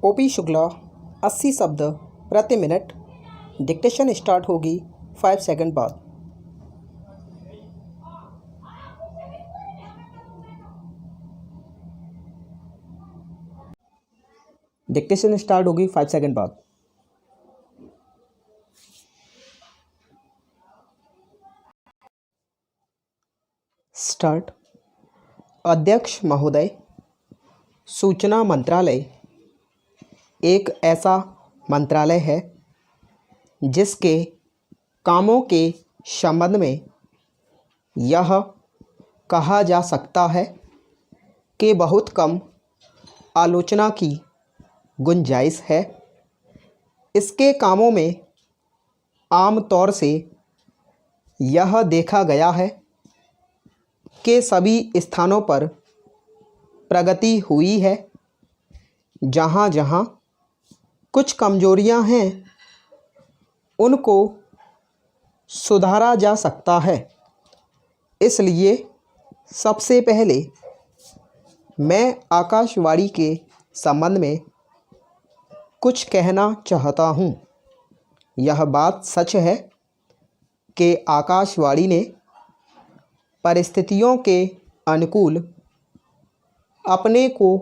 OP Shukla 80 शब्द प्रति minute. Dictation start होगी 5 सेकंड बाद। डिक्टेशन स्टार्ट होगी 5 सेकंड बाद। स्टार्ट। अध्यक्ष महोदय, सूचना मंत्रालय एक ऐसा मंत्रालय है जिसके कामों के संबंध में यह कहा जा सकता है कि बहुत कम आलोचना की गुंजाइश है। इसके कामों में आम तौर से यह देखा गया है कि सभी स्थानों पर प्रगति हुई है। जहाँ जहाँ कुछ कमजोरियां हैं उनको सुधारा जा सकता है। इसलिए सबसे पहले मैं आकाशवाणी के संबंध में कुछ कहना चाहता हूँ। यह बात सच है कि आकाशवाणी ने परिस्थितियों के अनुकूल अपने को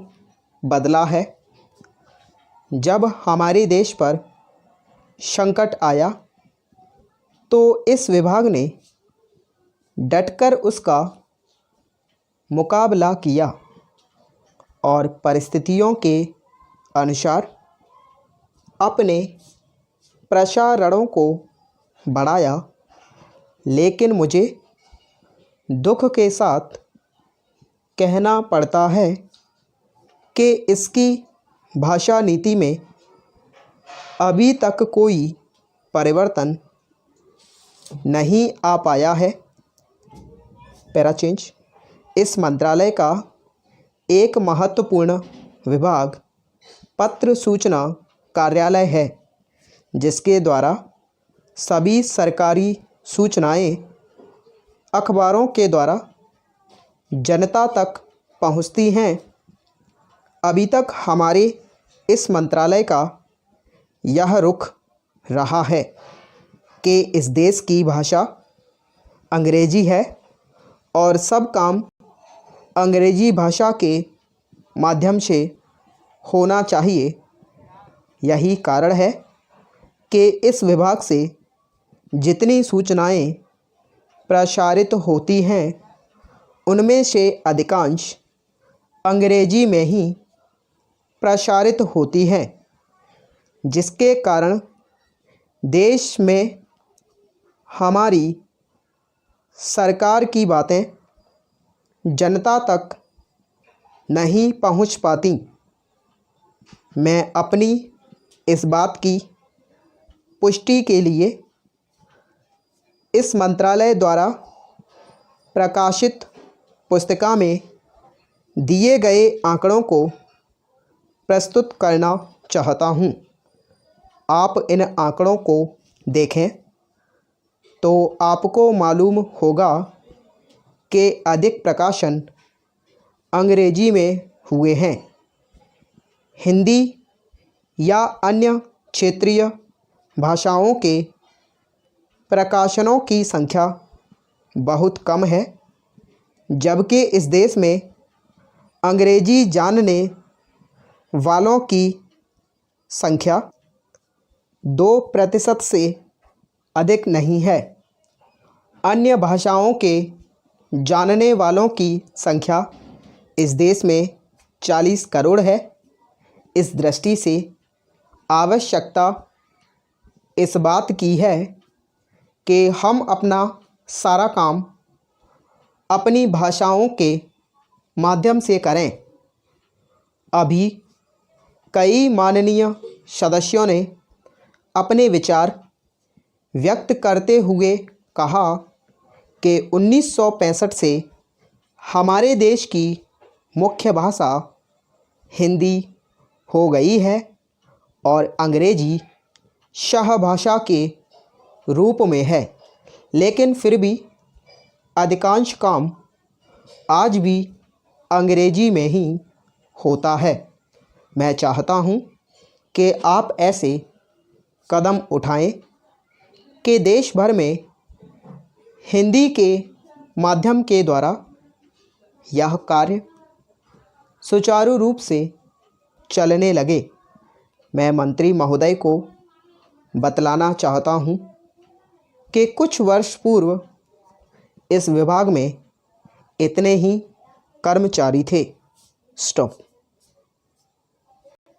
बदला है। जब हमारे देश पर संकट आया तो इस विभाग ने डटकर उसका मुकाबला किया और परिस्थितियों के अनुसार अपने प्रसारणों को बढ़ाया। लेकिन मुझे दुख के साथ कहना पड़ता है कि इसकी भाषा नीति में अभी तक कोई परिवर्तन नहीं आ पाया है। Para change. इस मंत्रालय का एक महत्वपूर्ण विभाग पत्र सूचना कार्यालय है जिसके द्वारा सभी सरकारी सूचनाएं अखबारों के द्वारा जनता तक पहुंचती हैं। अभी तक हमारे इस मंत्रालय का यह रुख रहा है कि इस देश की भाषा अंग्रेजी है और सब काम अंग्रेजी भाषा के माध्यम से होना चाहिए। यही कारण है कि इस विभाग से जितनी सूचनाएं प्रसारित होती हैं उनमें से अधिकांश अंग्रेजी में ही प्रसारित होती हैं, जिसके कारण देश में हमारी सरकार की बातें जनता तक नहीं पहुंच पाती। मैं अपनी इस बात की पुष्टि के लिए इस मंत्रालय द्वारा प्रकाशित पुस्तिका में दिए गए आंकड़ों को प्रस्तुत करना चाहता हूं। आप इन आंकड़ों को देखें तो आपको मालूम होगा कि अधिक प्रकाशन अंग्रेजी में हुए हैं। हिंदी या अन्य क्षेत्रीय भाषाओं के प्रकाशनों की संख्या बहुत कम है, जबकि इस देश में अंग्रेजी जानने वालों की संख्या 2% से अधिक नहीं है। अन्य भाषाओं के जानने वालों की संख्या इस देश में 40 करोड़ है। इस दृष्टि से आवश्यकता इस बात की है कि हम अपना सारा काम अपनी भाषाओं के माध्यम से करें। अभी कई माननीय सदस्यों ने अपने विचार व्यक्त करते हुए कहा कि 1965 से हमारे देश की मुख्य भाषा हिंदी हो गई है और अंग्रेजी सहभाषा के रूप में है। लेकिन फिर भी अधिकांश काम आज भी अंग्रेजी में ही होता है। मैं चाहता हूँ कि आप ऐसे कदम उठाएं कि देश भर में हिंदी के माध्यम के द्वारा यह कार्य सुचारू रूप से चलने लगे। मैं मंत्री महोदय को बतलाना चाहता हूं कि कुछ वर्ष पूर्व इस विभाग में इतने ही कर्मचारी थे। स्टॉप।